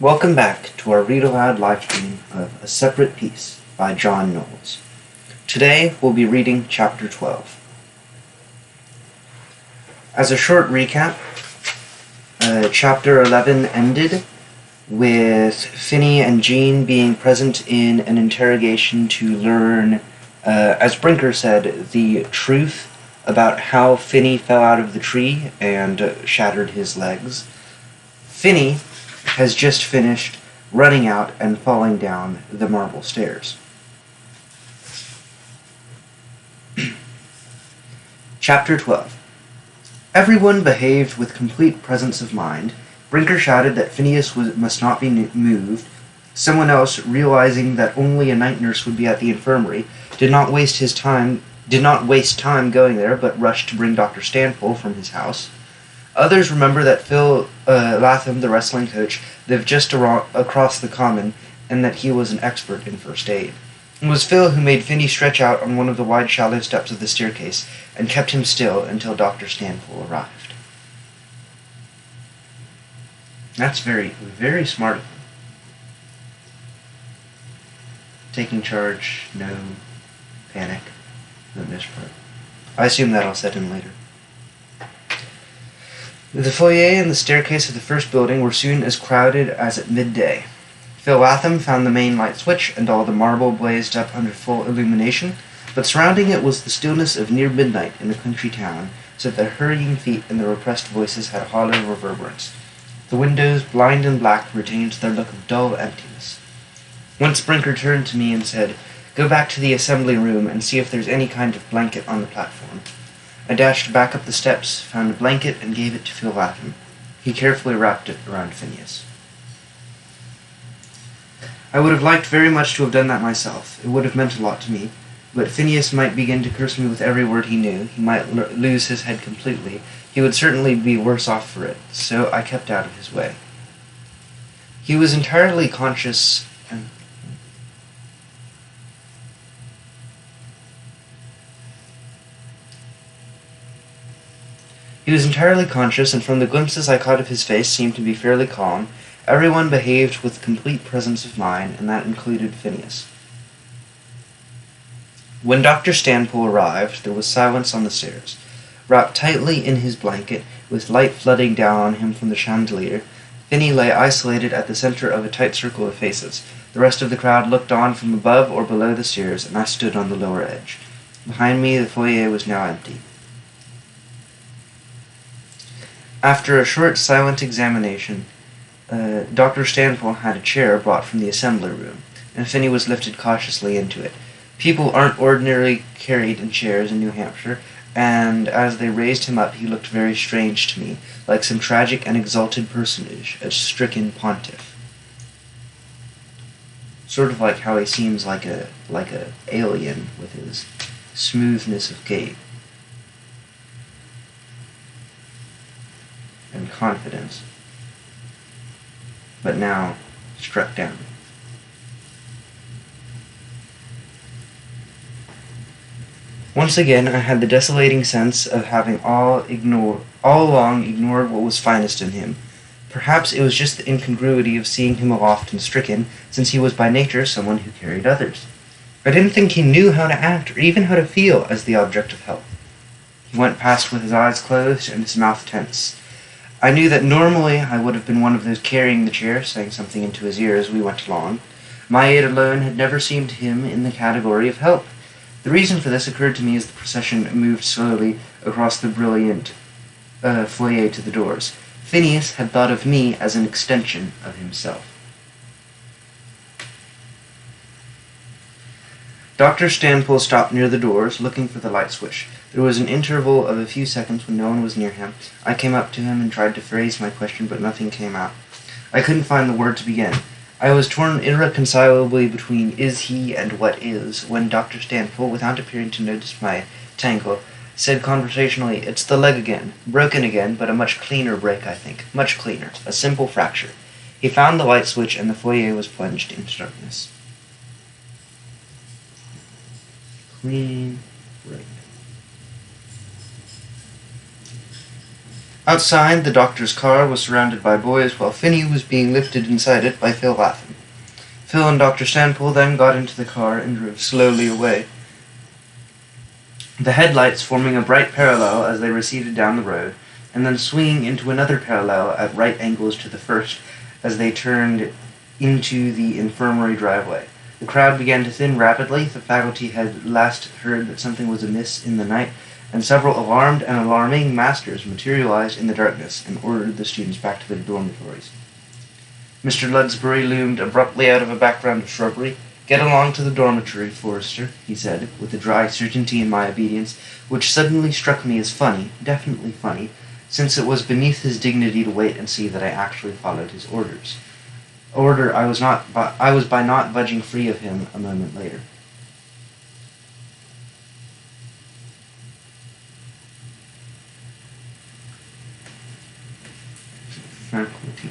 Welcome back to our read-aloud live stream of A Separate Piece by John Knowles. Today we'll be reading Chapter 12. As a short recap, Chapter 11 ended with Finney and Jean being present in an interrogation to learn, as Brinker said, the truth about how Finney fell out of the tree and shattered his legs. Finney has just finished running out and falling down the marble stairs. Chapter 12. Everyone behaved with complete presence of mind. Brinker shouted that Phineas must not be moved. Someone else, realizing that only a night nurse would be at the infirmary, did not waste time going there, but rushed to bring Dr. Stanpole from his house. Others remember that Phil Latham, the wrestling coach, lived just across the common, and that he was an expert in first aid. It was Phil who made Finney stretch out on one of the wide, shallow steps of the staircase, and kept him still until Dr. Stanpole arrived. That's very, very smart of him. Taking charge, no panic, the missed part. I assume that'll set in later. The foyer and the staircase of the first building were soon as crowded as at midday. Phil Latham found the main light switch, and all the marble blazed up under full illumination, but surrounding it was the stillness of near midnight in a country town, so that the hurrying feet and the repressed voices had a hollow reverberance. The windows, blind and black, retained their look of dull emptiness. Once Brinker turned to me and said, "Go back to the assembly room and see if there's any kind of blanket on the platform." I dashed back up the steps, found a blanket, and gave it to Phil Latham. He carefully wrapped it around Phineas. I would have liked very much to have done that myself. It would have meant a lot to me. But Phineas might begin to curse me with every word he knew. He might lose his head completely. He would certainly be worse off for it, so I kept out of his way. He was entirely conscious and... from the glimpses I caught of his face, seemed to be fairly calm. Everyone behaved with complete presence of mind, and that included Phineas. When Dr. Stanpole arrived, there was silence on the stairs. Wrapped tightly in his blanket, with light flooding down on him from the chandelier, Finney lay isolated at the center of a tight circle of faces. The rest of the crowd looked on from above or below the stairs, and I stood on the lower edge. Behind me, the foyer was now empty. After a short, silent examination, Dr. Stanpole had a chair brought from the assembly room, and Finney was lifted cautiously into it. People aren't ordinarily carried in chairs in New Hampshire, and as they raised him up, he looked very strange to me, like some tragic and exalted personage, a stricken pontiff. Sort of like how he seems like a alien with his smoothness of gait and confidence, but now struck down. Once again, I had the desolating sense of having all along ignored what was finest in him. Perhaps it was just the incongruity of seeing him aloft and stricken, since he was by nature someone who carried others. I didn't think he knew how to act, or even how to feel, as the object of help. He went past with his eyes closed and his mouth tense. I knew that normally I would have been one of those carrying the chair, saying something into his ear as we went along. My aid alone had never seemed to him in the category of help. The reason for this occurred to me as the procession moved slowly across the brilliant foyer to the doors. Phineas had thought of me as an extension of himself. Dr. Stanpole stopped near the doors, looking for the light switch. There was an interval of a few seconds when no one was near him. I came up to him and tried to phrase my question, but nothing came out. I couldn't find the word to begin. I was torn irreconcilably between is he and what is, when Dr. Stanpole, without appearing to notice my tangle, said conversationally, "It's the leg again. Broken again, but a much cleaner break, I think. Much cleaner. A simple fracture." He found the light switch, and the foyer was plunged into darkness. Clean break. Outside, the doctor's car was surrounded by boys while Finney was being lifted inside it by Phil Latham. Phil and Dr. Stanpool then got into the car and drove slowly away, the headlights forming a bright parallel as they receded down the road, and then swinging into another parallel at right angles to the first as they turned into the infirmary driveway. The crowd began to thin rapidly. The faculty had last heard that something was amiss in the night, and several alarmed and alarming masters materialized in the darkness and ordered the students back to their dormitories. Mr. Ludsbury loomed abruptly out of a background of shrubbery. "Get along to the dormitory, Forrester," he said, with a dry certainty in my obedience, which suddenly struck me as funny, definitely funny, since it was beneath his dignity to wait and see that I actually followed his orders. Order I was by not budging free of him a moment later. Faculty.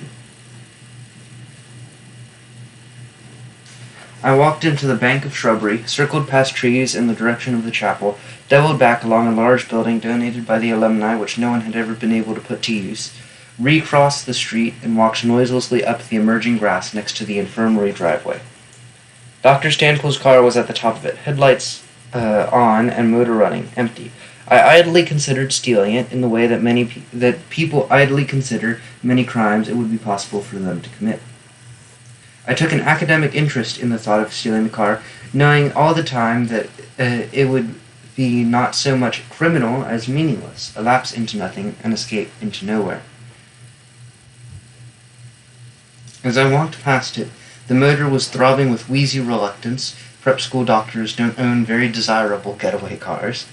I walked into the bank of shrubbery, circled past trees in the direction of the chapel, doubled back along a large building donated by the alumni which no one had ever been able to put to use, recrossed the street, and walked noiselessly up the emerging grass next to the infirmary driveway. Dr. Stanpool's car was at the top of it, headlights on and motor running, empty. I idly considered stealing it in the way that people idly consider many crimes it would be possible for them to commit. I took an academic interest in the thought of stealing the car, knowing all the time that it would be not so much criminal as meaningless, a lapse into nothing, an escape into nowhere. As I walked past it, the motor was throbbing with wheezy reluctance. Prep school doctors don't own very desirable getaway cars.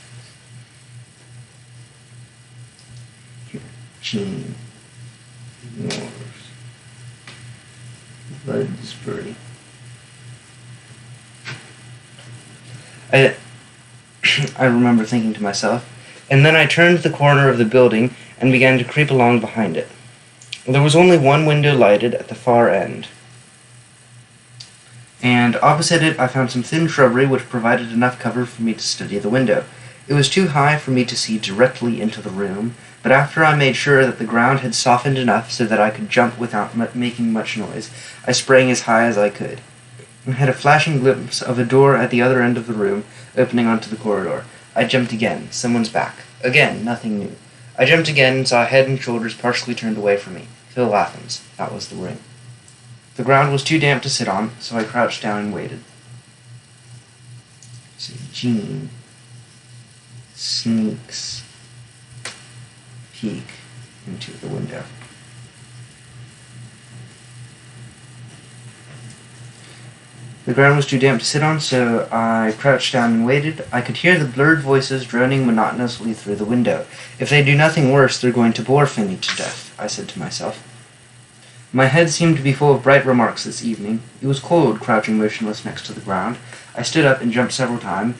John Knowles. Ludsbury. I remember thinking to myself, and then I turned the corner of the building and began to creep along behind it. There was only one window lighted at the far end, and opposite it I found some thin shrubbery which provided enough cover for me to study the window. It was too high for me to see directly into the room, but after I made sure that the ground had softened enough so that I could jump without making much noise, I sprang as high as I could, and had a flashing glimpse of a door at the other end of the room, opening onto the corridor. I jumped again. Someone's back. Again, nothing new. I jumped again and saw a head and shoulders partially turned away from me. Phil Latham's. That was the ring. The ground was too damp to sit on, so I crouched down and waited. So Jean sneaks peek into the window. The ground was too damp to sit on, so I crouched down and waited. I could hear the blurred voices droning monotonously through the window. If they do nothing worse, they're going to bore Finney to death, I said to myself. My head seemed to be full of bright remarks this evening. It was cold, crouching motionless next to the ground. I stood up and jumped several times,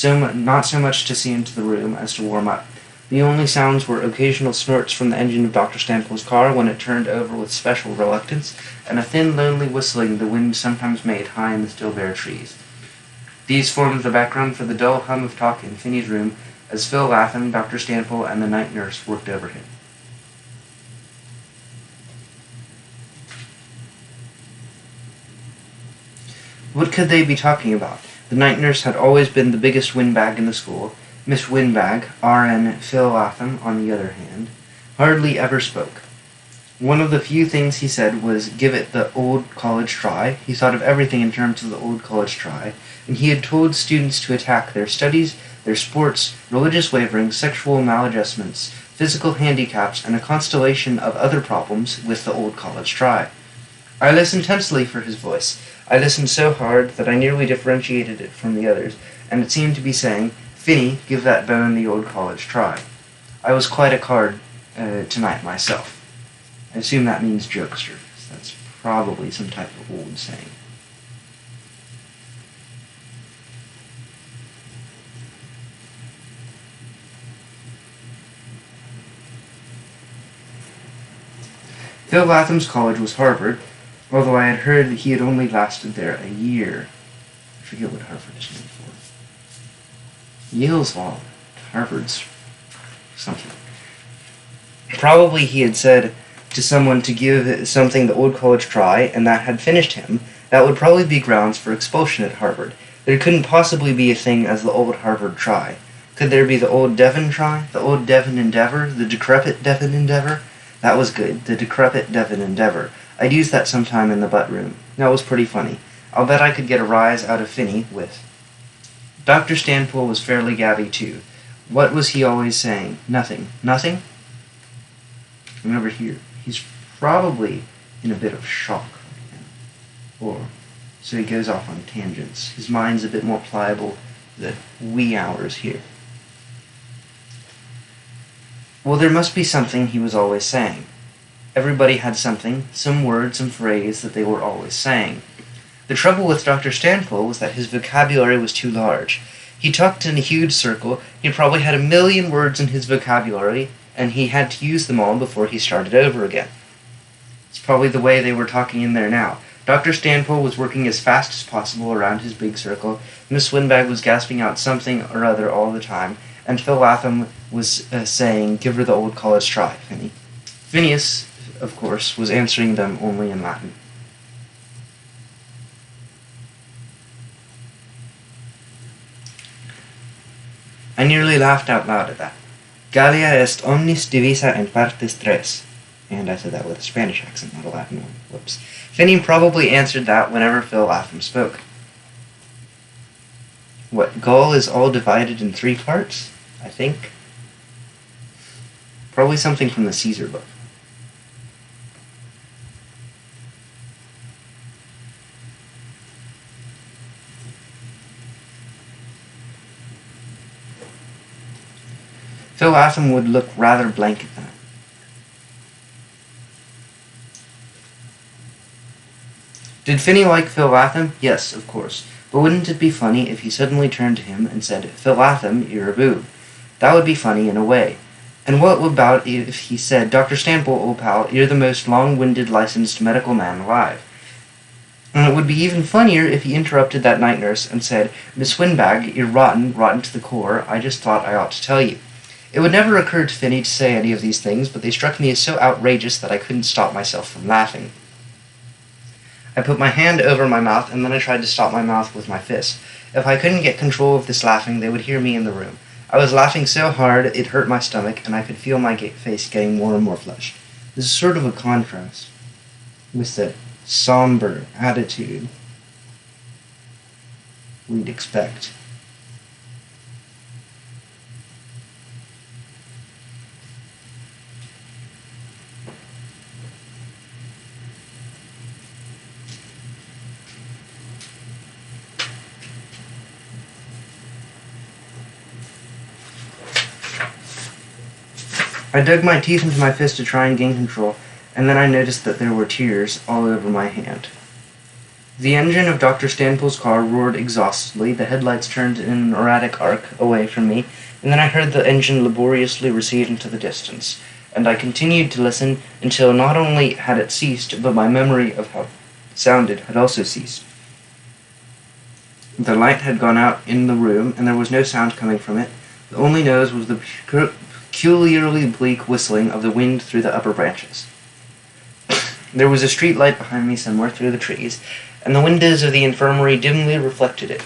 not so much to see into the room as to warm up. The only sounds were occasional snorts from the engine of Dr. Stanpool's car when it turned over with special reluctance, and a thin, lonely whistling the wind sometimes made high in the still bare trees. These formed the background for the dull hum of talk in Finney's room as Phil Latham, Dr. Stanpool, and the night nurse worked over him. What could they be talking about? The night nurse had always been the biggest windbag in the school. Miss Windbag, R.N. Phil Latham, on the other hand, hardly ever spoke. One of the few things he said was, "Give it the old college try." He thought of everything in terms of the old college try, and he had told students to attack their studies, their sports, religious waverings, sexual maladjustments, physical handicaps, and a constellation of other problems with the old college try. I listened tensely for his voice. I listened so hard that I nearly differentiated it from the others, and it seemed to be saying, "Finney, give that bone the old college try." I was quite a card tonight myself. I assume that means jokester. That's probably some type of old saying. Phil Latham's college was Harvard, although I had heard that he had only lasted there a year. I forget what Harvard is named for. Yale's law. Harvard's something. Probably he had said to someone to give something the old college try, and that had finished him. That would probably be grounds for expulsion at Harvard. There couldn't possibly be a thing as the old Harvard try. Could there be the old Devon try? The old Devon endeavor? The decrepit Devon endeavor? That was good. The decrepit Devon endeavor. I'd use that sometime in the butt room. That was pretty funny. I'll bet I could get a rise out of Finney with. Dr. Stanpool was fairly gabby, too. What was he always saying? Nothing. Nothing? I'm over here. He's probably in a bit of shock right now. Or, so he goes off on tangents. His mind's a bit more pliable the wee hours here. Well, there must be something he was always saying. Everybody had something, some word, some phrase that they were always saying. The trouble with Dr. Stanpool was that his vocabulary was too large. He talked in a huge circle. He probably had 1,000,000 words in his vocabulary, and he had to use them all before he started over again. It's probably the way they were talking in there now. Dr. Stanpool was working as fast as possible around his big circle. Miss Winbag was gasping out something or other all the time, and Phil Latham was saying, "Give her the old college try, Finney." Phineas, of course, was answering them only in Latin. I nearly laughed out loud at that. Gallia est omnis divisa in partes tres. And I said that with a Spanish accent, not a Latin one. Whoops. Finney probably answered that whenever Phil Latham spoke. What, Gaul is all divided in 3 parts? I think. Probably something from the Caesar book. Phil Latham would look rather blank at that. Did Finney like Phil Latham? Yes, of course. But wouldn't it be funny if he suddenly turned to him and said, "Phil Latham, you're a boob"? That would be funny in a way. And what about if he said, "Dr. Stanpool, old pal, you're the most long-winded licensed medical man alive"? And it would be even funnier if he interrupted that night nurse and said, "Miss Winbag, you're rotten, rotten to the core. I just thought I ought to tell you." It would never occur to Finney to say any of these things, but they struck me as so outrageous that I couldn't stop myself from laughing. I put my hand over my mouth, and then I tried to stop my mouth with my fist. If I couldn't get control of this laughing, they would hear me in the room. I was laughing so hard it hurt my stomach, and I could feel my face getting more and more flushed. This is sort of a contrast with the somber attitude we'd expect. I dug my teeth into my fist to try and gain control, and then I noticed that there were tears all over my hand. The engine of Dr. Stanpool's car roared exhaustedly, the headlights turned in an erratic arc away from me, and then I heard the engine laboriously recede into the distance, and I continued to listen until not only had it ceased, but my memory of how it sounded had also ceased. The light had gone out in the room, and there was no sound coming from it. The only noise was the peculiarly bleak whistling of the wind through the upper branches. There was a street light behind me somewhere through the trees, and the windows of the infirmary dimly reflected it.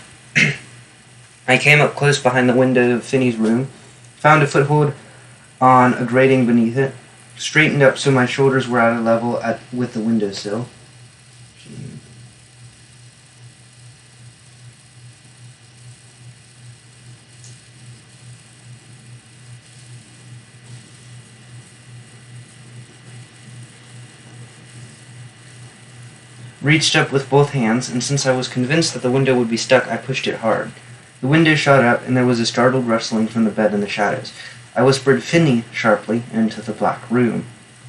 I came up close behind the window of Finney's room, found a foothold on a grating beneath it, straightened up so my shoulders were at a level with the windowsill. Reached up with both hands, and since I was convinced that the window would be stuck, I pushed it hard. The window shot up, and there was a startled rustling from the bed in the shadows. I whispered "Finney" sharply into the black room.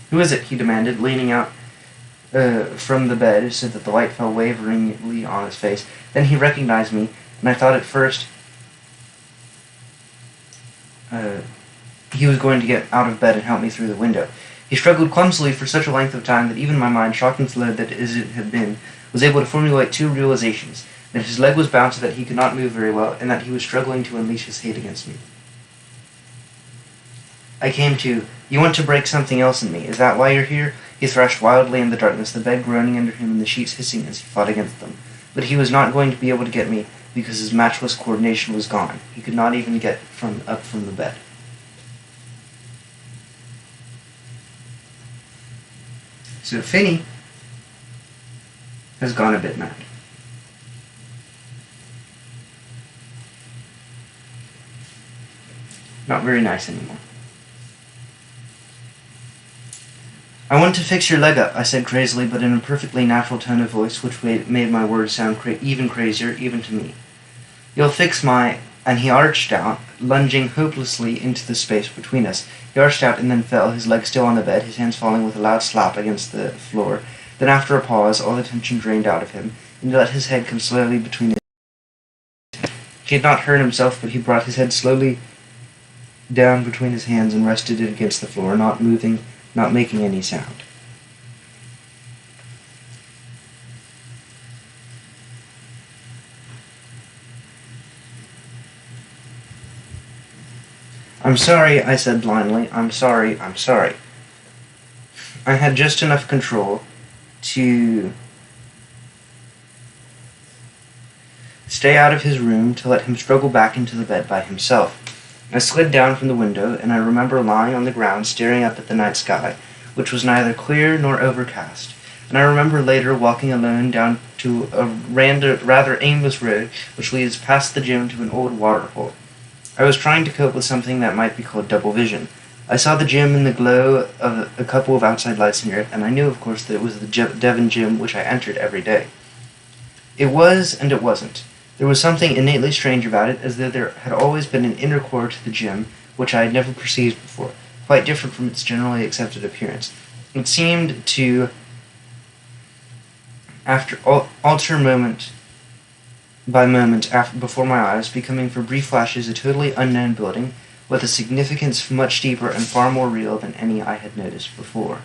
"Who is it?" he demanded, leaning out from the bed so that the light fell waveringly on his face. Then he recognized me, and I thought at first he was going to get out of bed and help me through the window. He struggled clumsily for such a length of time that even my mind, shocked and slowed as it had been, was able to formulate 2 realizations: that his leg was bound so that he could not move very well, and that he was struggling to unleash his hate against me. I came to. You want to break something else in me. Is that why you're here? He thrashed wildly in the darkness, the bed groaning under him and the sheets hissing as he fought against them. But he was not going to be able to get me because his matchless coordination was gone. He could not even get up from the bed. So Finney has gone a bit mad. Not very nice anymore. I want to fix your leg up, I said crazily, but in a perfectly natural tone of voice which made my words sound even crazier, even to me. You'll fix my... And he arched out, lunging hopelessly into the space between us. He arched out and then fell, his leg still on the bed, his hands falling with a loud slap against the floor. Then after a pause, all the tension drained out of him, and he let his head come slowly between his... He had not hurt himself, but he brought his head slowly down between his hands and rested it against the floor, not moving, not making any sound. I'm sorry, I said blindly. I'm sorry. I had just enough control to stay out of his room, to let him struggle back into the bed by himself. I slid down from the window, and I remember lying on the ground staring up at the night sky, which was neither clear nor overcast. And I remember later walking alone down to a rather aimless road which leads past the gym to an old water hole. I was trying to cope with something that might be called double vision. I saw the gym in the glow of a couple of outside lights near it, and I knew, of course, that it was the Devon gym which I entered every day. It was, and it wasn't. There was something innately strange about it, as though there had always been an inner core to the gym which I had never perceived before, quite different from its generally accepted appearance. It seemed to, alter moment by moment before my eyes, becoming for brief flashes a totally unknown building with a significance much deeper and far more real than any I had noticed before.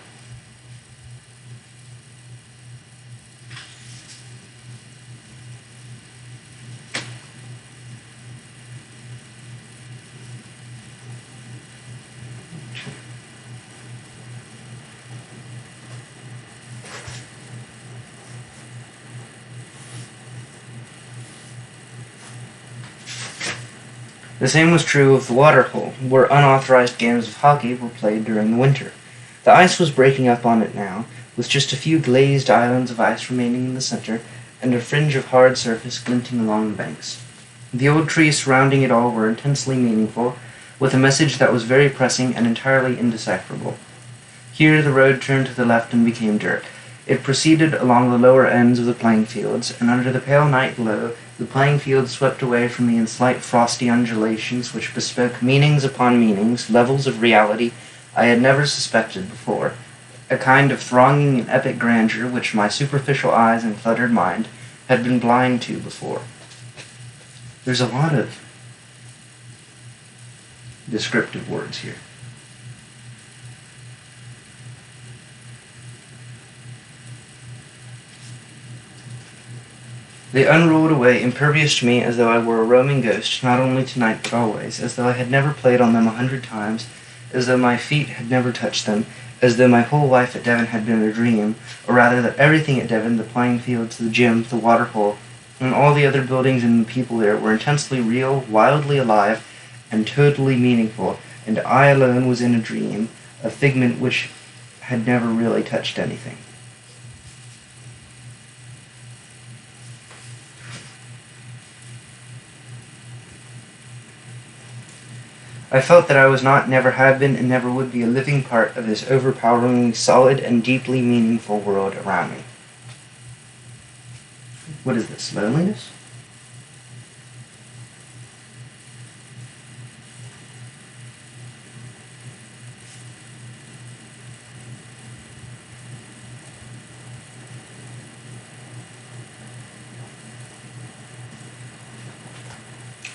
The same was true of the water hole, where unauthorized games of hockey were played during the winter. The ice was breaking up on it now, with just a few glazed islands of ice remaining in the center, and a fringe of hard surface glinting along the banks. The old trees surrounding it all were intensely meaningful, with a message that was very pressing and entirely indecipherable. Here the road turned to the left and became dirt. It proceeded along the lower ends of the playing fields, and under the pale night glow, the playing fields swept away from me in slight frosty undulations which bespoke meanings upon meanings, levels of reality I had never suspected before, a kind of thronging and epic grandeur which my superficial eyes and cluttered mind had been blind to before. There's a lot of descriptive words here. They unrolled away, impervious to me, as though I were a roaming ghost, not only tonight but always, as though I had never played on them 100 times, as though my feet had never touched them, as though my whole life at Devon had been a dream, or rather that everything at Devon, the playing fields, the gym, the water hole, and all the other buildings and the people there were intensely real, wildly alive, and totally meaningful, and I alone was in a dream, a figment which had never really touched anything. I felt that I was not, never had been, and never would be a living part of this overpoweringly solid and deeply meaningful world around me. What is this, loneliness?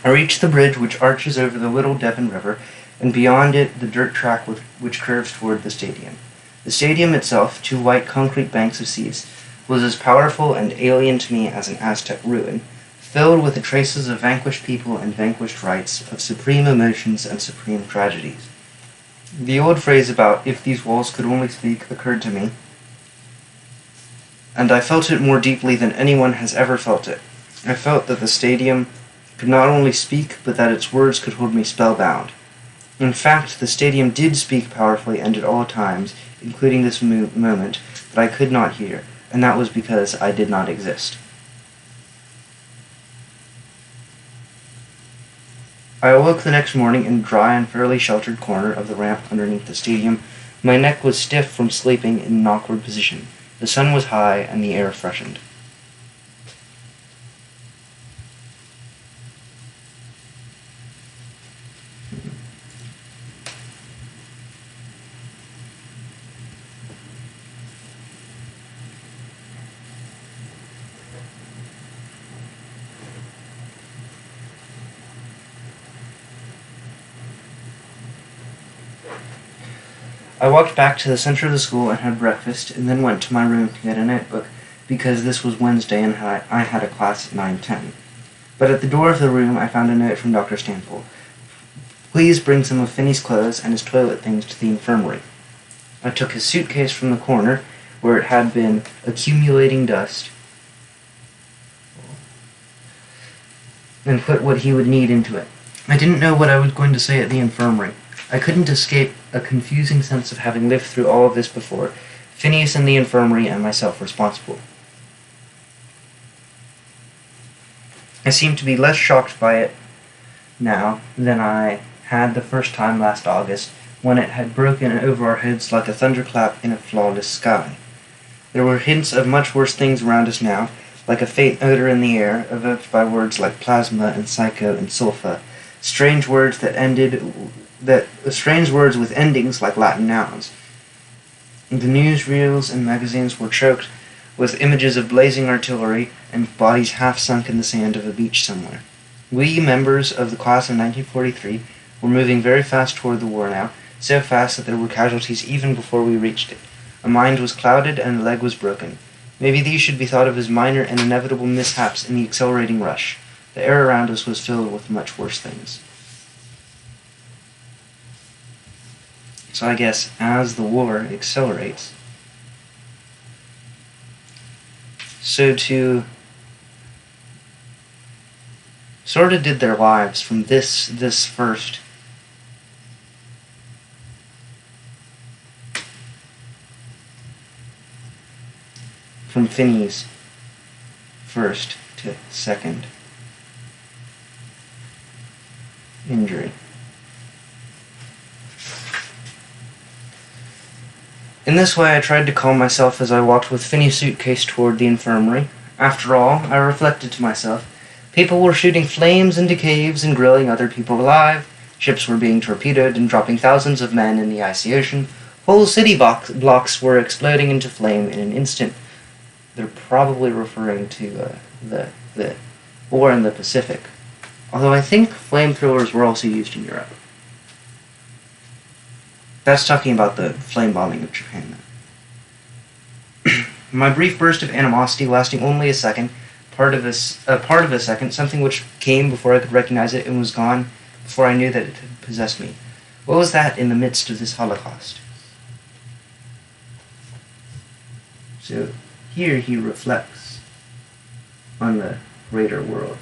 I reached the bridge which arches over the little Devon River, and beyond it the dirt track which curves toward the stadium. The stadium itself, two white concrete banks of seats, was as powerful and alien to me as an Aztec ruin, filled with the traces of vanquished people and vanquished rights, of supreme emotions and supreme tragedies. The old phrase about "if these walls could only speak" occurred to me, and I felt it more deeply than anyone has ever felt it. I felt that the stadium could not only speak, but that its words could hold me spellbound. In fact, the stadium did speak powerfully and at all times, including this moment, that I could not hear, and that was because I did not exist. I awoke the next morning in a dry and fairly sheltered corner of the ramp underneath the stadium. My neck was stiff from sleeping in an awkward position. The sun was high, and the air freshened. I walked back to the center of the school and had breakfast, and then went to my room to get a notebook, because this was Wednesday and I had a class at 9:10. But at the door of the room I found a note from Dr. Stanford. Please bring some of Finney's clothes and his toilet things to the infirmary. I took his suitcase from the corner, where it had been accumulating dust, and put what he would need into it. I didn't know what I was going to say at the infirmary. I couldn't escape a confusing sense of having lived through all of this before, Phineas in the infirmary and myself responsible. I seem to be less shocked by it now than I had the first time last August, when it had broken over our heads like a thunderclap in a flawless sky. There were hints of much worse things around us now, like a faint odor in the air, evoked by words like plasma and psycho and sulfa, strange words with endings like Latin nouns. The newsreels and magazines were choked with images of blazing artillery and bodies half sunk in the sand of a beach somewhere. We, members of the class of 1943, were moving very fast toward the war now, so fast that there were casualties even before we reached it. A mind was clouded and a leg was broken. Maybe these should be thought of as minor and inevitable mishaps in the accelerating rush. The air around us was filled with much worse things. So I guess as the war accelerates, so too sort of did their lives from this first from Finney's first to second injury. In this way I tried to calm myself as I walked with Finney's suitcase toward the infirmary. After all, I reflected to myself, people were shooting flames into caves and grilling other people alive. Ships were being torpedoed and dropping thousands of men in the icy ocean. Whole city blocks were exploding into flame in an instant. They're probably referring to the war in the Pacific, although I think flamethrowers were also used in Europe. That's talking about the flame bombing of Japan. My brief burst of animosity, lasting only a second, part of a second, something which came before I could recognize it and was gone before I knew that it had possessed me. What was that in the midst of this Holocaust? So here he reflects on the greater world.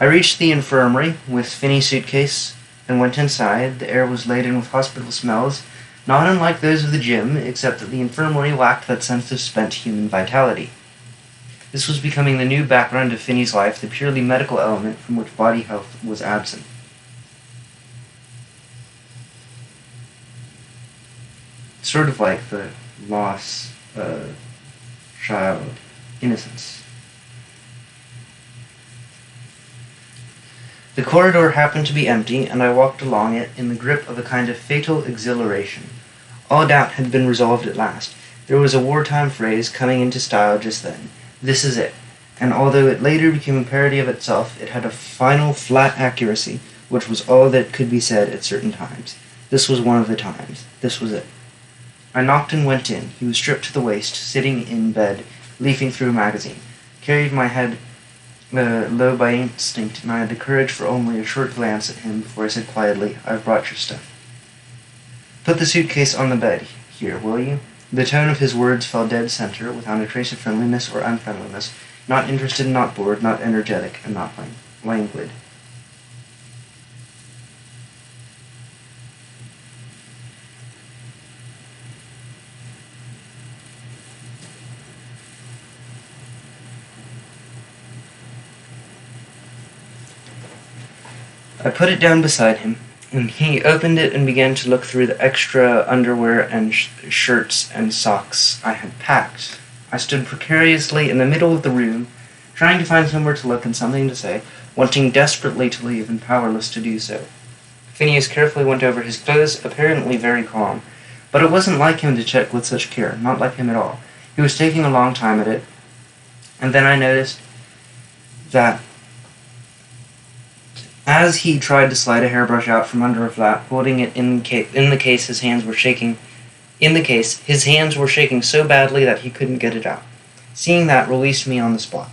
I reached the infirmary with Finney's suitcase and went inside. The air was laden with hospital smells, not unlike those of the gym, except that the infirmary lacked that sense of spent human vitality. This was becoming the new background of Finney's life, the purely medical element from which body health was absent. Sort of like the loss of child innocence. The corridor happened to be empty, and I walked along it in the grip of a kind of fatal exhilaration. All doubt had been resolved at last. There was a wartime phrase coming into style just then. This is it. And although it later became a parody of itself, it had a final, flat accuracy, which was all that could be said at certain times. This was one of the times. This was it. I knocked and went in. He was stripped to the waist, sitting in bed, leafing through a magazine. Carried my head low by instinct, and I had the courage for only a short glance at him before I said quietly, "I've brought your stuff. Put the suitcase on the bed here, will you?" The tone of his words fell dead center, without a trace of friendliness or unfriendliness, not interested, not bored, not energetic, and not languid. I put it down beside him, and he opened it and began to look through the extra underwear and shirts and socks I had packed. I stood precariously in the middle of the room, trying to find somewhere to look and something to say, wanting desperately to leave and powerless to do so. Phineas carefully went over his clothes, apparently very calm. But it wasn't like him to check with such care, not like him at all. He was taking a long time at it, and then I noticed that as he tried to slide a hairbrush out from under a flap, holding it in the case, his hands were shaking. In the case, his hands were shaking so badly that he couldn't get it out. Seeing that released me on the spot.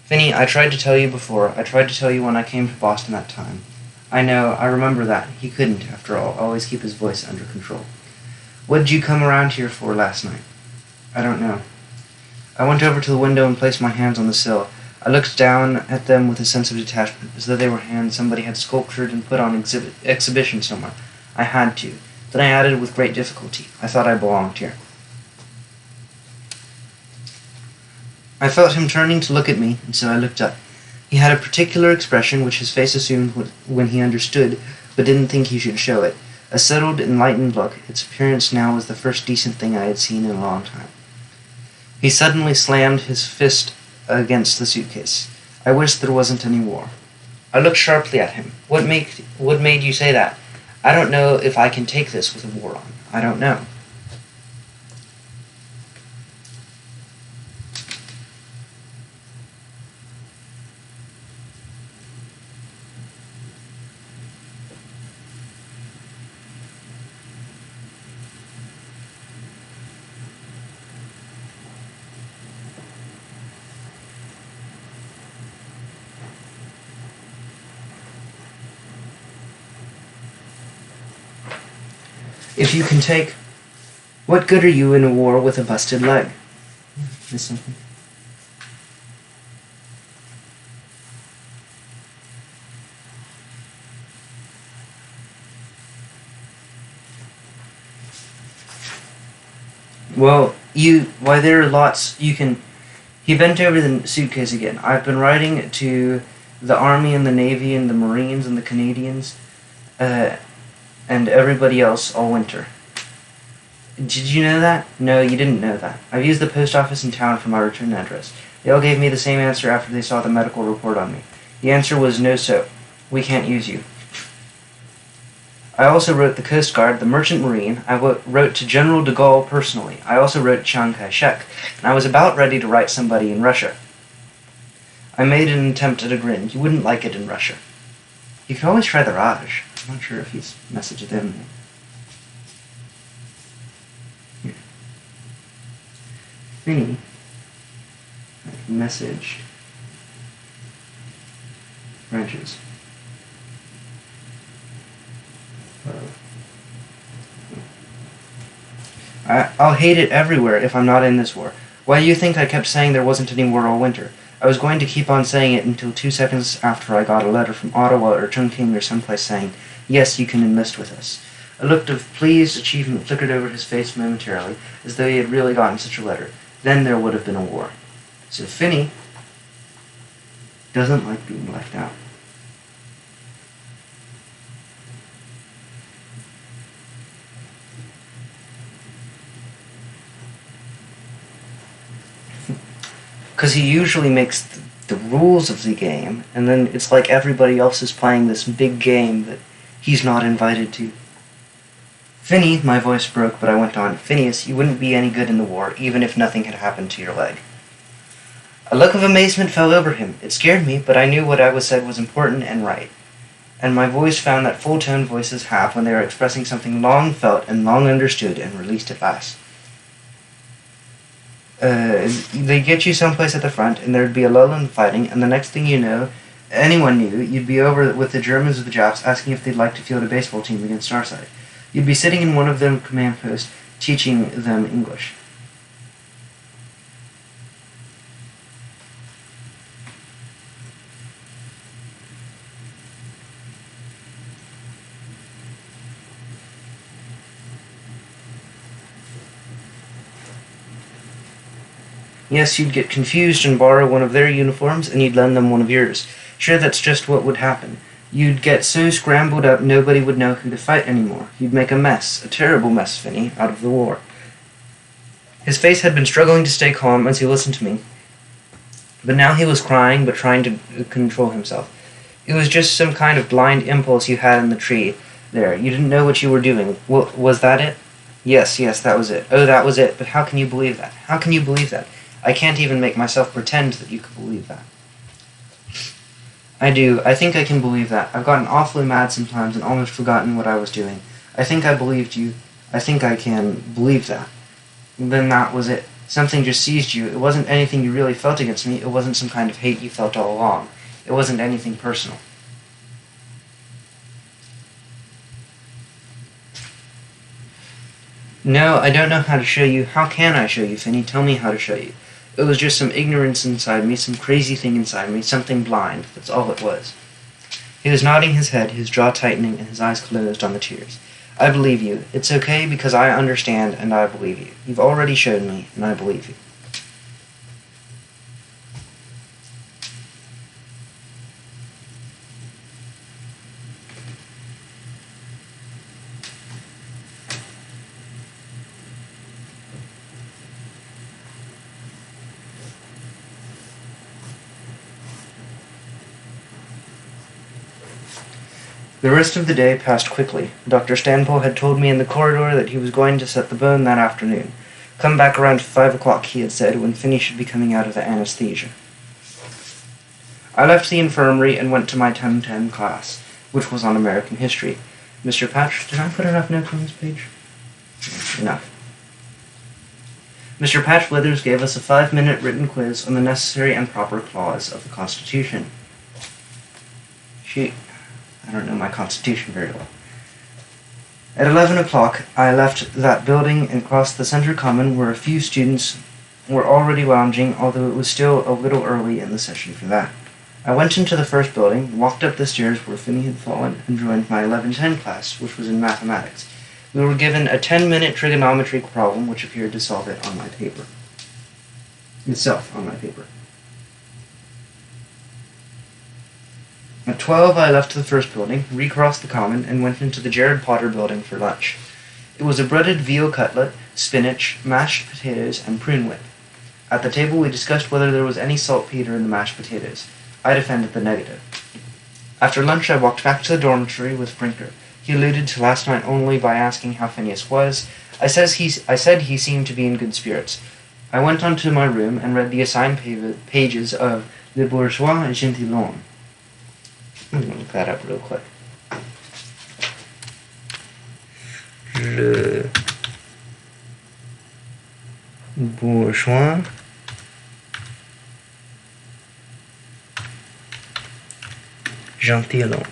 "Finny, I tried to tell you before. I tried to tell you when I came to Boston that time. I know, I remember that." He couldn't, after all, always keep his voice under control. "What did you come around here for last night?" "I don't know." I went over to the window and placed my hands on the sill. I looked down at them with a sense of detachment, as though they were hands somebody had sculptured and put on exhibition somewhere. I had to. Then I added with great difficulty, "I thought I belonged here." I felt him turning to look at me, and so I looked up. He had a particular expression which his face assumed when he understood, but didn't think he should show it. A settled, enlightened look. Its appearance now was the first decent thing I had seen in a long time. He suddenly slammed his fist against the suitcase. "I wish there wasn't any war." I looked sharply at him. What made you say that?" "I don't know if I can take this with a war on. I don't know." "If you can take... What good are you in a war with a busted leg?" Is something? Why, there are lots you can... He bent over the suitcase again. "I've been writing to the Army and the Navy and the Marines and the Canadians, and everybody else all winter." "Did you know that?" "No, you didn't know that. I've used the post office in town for my return address. They all gave me the same answer after they saw the medical report on me. The answer was, 'No, so. We can't use you.' I also wrote the Coast Guard, the Merchant Marine. I wrote to General de Gaulle personally. I also wrote Chiang Kai-shek, and I was about ready to write somebody in Russia." I made an attempt at a grin. "You wouldn't like it in Russia." "You could always try the Raj." I'm not sure if he's messaged them. Here. Vinny messaged branches. I'll hate it everywhere if I'm not in this war. Why do you think I kept saying there wasn't any war all winter? I was going to keep on saying it until 2 seconds after I got a letter from Ottawa or Chungking or someplace saying, 'Yes, you can enlist with us.'" A look of pleased achievement flickered over his face momentarily, as though he had really gotten such a letter. Then there would have been a war. So Finny doesn't like being left out. Because he usually makes the rules of the game, and then it's like everybody else is playing this big game that he's not invited to. "Finny," my voice broke, but I went on, "Phineas, you wouldn't be any good in the war, even if nothing had happened to your leg." A look of amazement fell over him. It scared me, but I knew what I said was important and right. And my voice found that full-tone voices have when they are expressing something long felt and long understood and released at last. They get you someplace at the front, and there'd be a lull in the fighting, and the next thing you know, anyone knew, you'd be over with the Germans or the Japs asking if they'd like to field a baseball team against our side. You'd be sitting in one of them command posts teaching them English. Yes, you'd get confused and borrow one of their uniforms, and you'd lend them one of yours. Sure, that's just what would happen. You'd get so scrambled up nobody would know who to fight anymore. You'd make a mess, a terrible mess, Finney, out of the war. His face had been struggling to stay calm as he listened to me, but now he was crying but trying to control himself. It was just some kind of blind impulse you had in the tree there. You didn't know what you were doing. Was that it? Yes, that was it. Oh, that was it. But how can you believe that? How can you believe that? I can't even make myself pretend that you could believe that. I do. I think I can believe that. I've gotten awfully mad sometimes and almost forgotten what I was doing. I think I believed you. I think I can believe that. Then that was it. Something just seized you. It wasn't anything you really felt against me. It wasn't some kind of hate you felt all along. It wasn't anything personal. No, I don't know how to show you. How can I show you, Finney? Tell me how to show you. It was just some ignorance inside me, some crazy thing inside me, something blind. That's all it was. He was nodding his head, his jaw tightening, and his eyes closed on the tears. I believe you. It's okay because I understand and I believe you. You've already shown me, and I believe you. The rest of the day passed quickly. Dr. Stanpole had told me in the corridor that he was going to set the bone that afternoon. Come back around 5 o'clock, he had said, when Finney should be coming out of the anesthesia. I left the infirmary and went to my 10:10 class, which was on American history. Mr. Patch, did I put enough notes on this page? Enough. Mr. Patch Withers gave us a 5-minute written quiz on the necessary and proper clause of the Constitution. I don't know my Constitution very well. At 11 o'clock, I left that building and crossed the center common where a few students were already lounging, although it was still a little early in the session for that. I went into the first building, walked up the stairs where Finney had fallen, and joined my 11:10 class, which was in mathematics. We were given a 10-minute trigonometry problem, which appeared to solve it on my paper. Itself on my paper. At 12, I left the first building, recrossed the common, and went into the Jared Potter building for lunch. It was a breaded veal cutlet, spinach, mashed potatoes, and prune whip. At the table, we discussed whether there was any saltpeter in the mashed potatoes. I defended the negative. After lunch, I walked back to the dormitory with Brinker. He alluded to last night only by asking how Phineas was. I said he seemed to be in good spirits. I went on to my room and read the assigned pages of Le Bourgeois Gentilhomme. I'm going to look that up real quick. Le Bourgeois Gentilhomme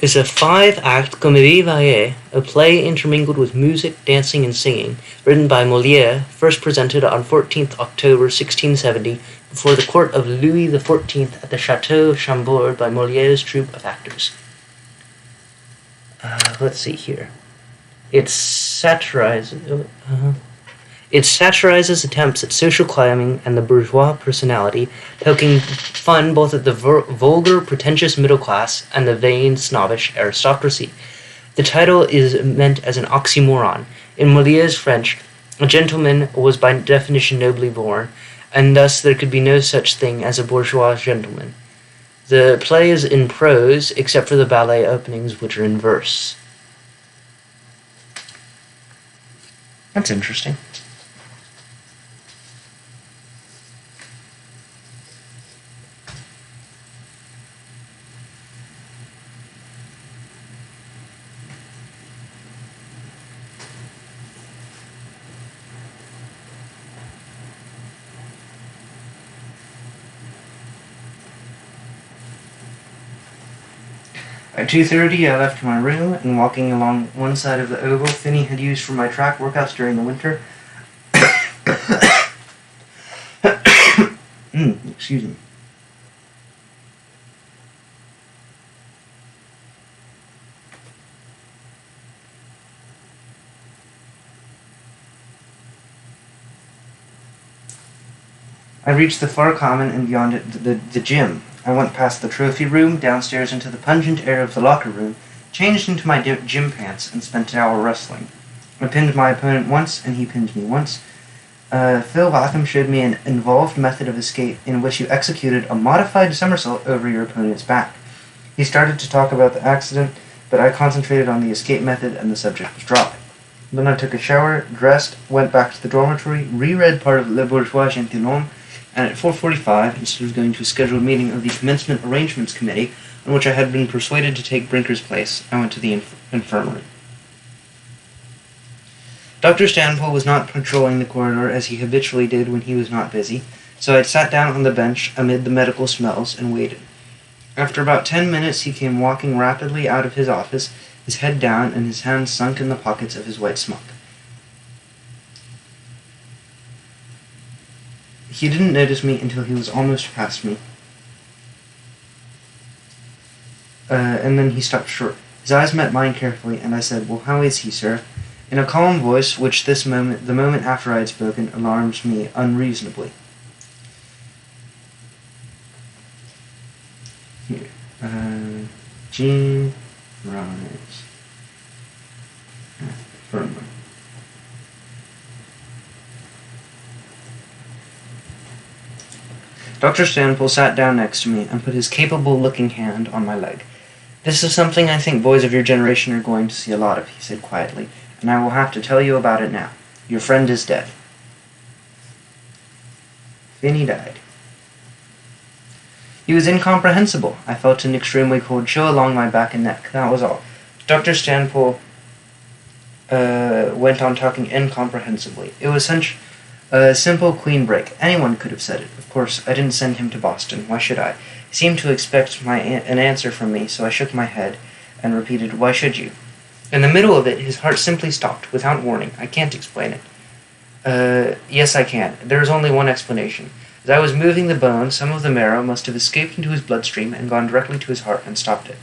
is a 5-act comédie variée, a play intermingled with music, dancing, and singing, written by Molière, first presented on 14th October 1670 before the court of Louis XIV at the Château Chambord by Molière's troupe of actors. Let's see here. It satirizes attempts at social climbing and the bourgeois personality, poking fun both at the vulgar, pretentious middle class and the vain, snobbish aristocracy. The title is meant as an oxymoron. In Molière's French, a gentleman was by definition nobly born, and thus there could be no such thing as a bourgeois gentleman. The play is in prose, except for the ballet openings, which are in verse. That's interesting. At 2:30, I left my room, and walking along one side of the oval Finney had used for my track workouts during the winter. Excuse me. I reached the far common and beyond it the gym. I went past the trophy room, downstairs into the pungent air of the locker room, changed into my gym pants, and spent an hour wrestling. I pinned my opponent once, and he pinned me once. Phil Latham showed me an involved method of escape in which you executed a modified somersault over your opponent's back. He started to talk about the accident, but I concentrated on the escape method and the subject was dropped. Then I took a shower, dressed, went back to the dormitory, reread part of Le Bourgeois Gentilhomme, and at 4:45, instead of going to a scheduled meeting of the Commencement Arrangements Committee, on which I had been persuaded to take Brinker's place, I went to the infirmary. Dr. Stanpool was not patrolling the corridor as he habitually did when he was not busy, so I sat down on the bench amid the medical smells and waited. After about 10 minutes, he came walking rapidly out of his office, his head down and his hands sunk in the pockets of his white smock. He didn't notice me until he was almost past me. And then he stopped short. His eyes met mine carefully, and I said, "Well, how is he, sir?" in a calm voice which the moment after I had spoken, alarmed me unreasonably. Here. Jean Rise. Firmly. Dr. Stanpool sat down next to me and put his capable-looking hand on my leg. "This is something I think boys of your generation are going to see a lot of," he said quietly, "and I will have to tell you about it now. Your friend is dead." Finney died. He was incomprehensible. I felt an extremely cold chill along my back and neck. That was all. Dr. Stanpool went on talking incomprehensibly. It was such a simple, clean break. Anyone could have said it. Of course, I didn't send him to Boston. Why should I? He seemed to expect an answer from me, so I shook my head and repeated, "Why should you?" In the middle of it, his heart simply stopped, without warning. I can't explain it. Yes, I can. There is only one explanation. As I was moving the bone, some of the marrow must have escaped into his bloodstream and gone directly to his heart and stopped it.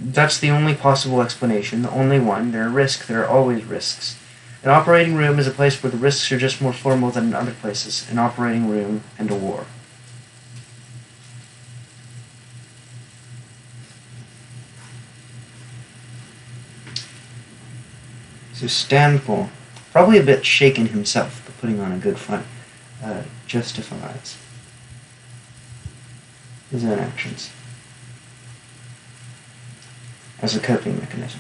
That's the only possible explanation, the only one. There are always risks. An operating room is a place where the risks are just more formal than in other places. An operating room and a war. So Stanpool, probably a bit shaken himself, but putting on a good front, justifies his own actions as a coping mechanism.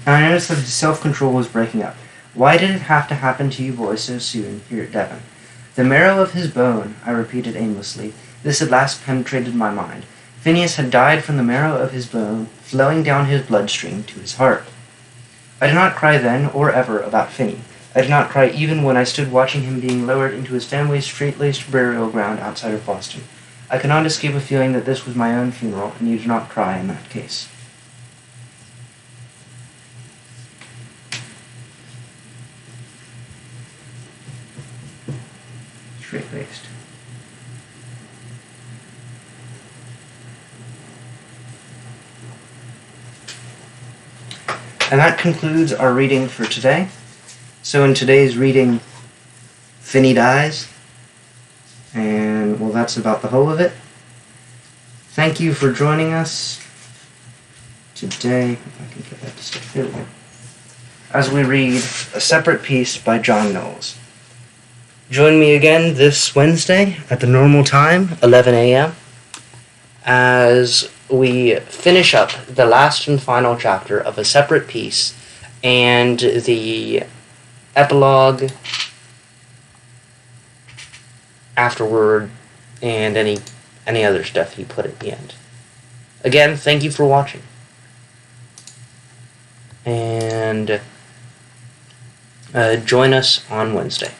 Now I noticed that his self-control was breaking up. Why did it have to happen to you boys so soon here at Devon? The marrow of his bone, I repeated aimlessly. This at last penetrated my mind. Phineas had died from the marrow of his bone, flowing down his bloodstream to his heart. I did not cry then or ever about Finney. I did not cry even when I stood watching him being lowered into his family's straight-laced burial ground outside of Boston. I could not escape a feeling that this was my own funeral, and you do not cry in that case. Straight-laced. And that concludes our reading for today. So in today's reading, Finney dies. And, well, that's about the whole of it. Thank you for joining us today. If I can get that to stick. There we go. As we read a separate piece by John Knowles. Join me again this Wednesday at the normal time, 11 a.m., as we finish up the last and final chapter of a separate piece and the epilogue afterward and any other stuff he put at the end. Again, thank you for watching. And join us on Wednesday.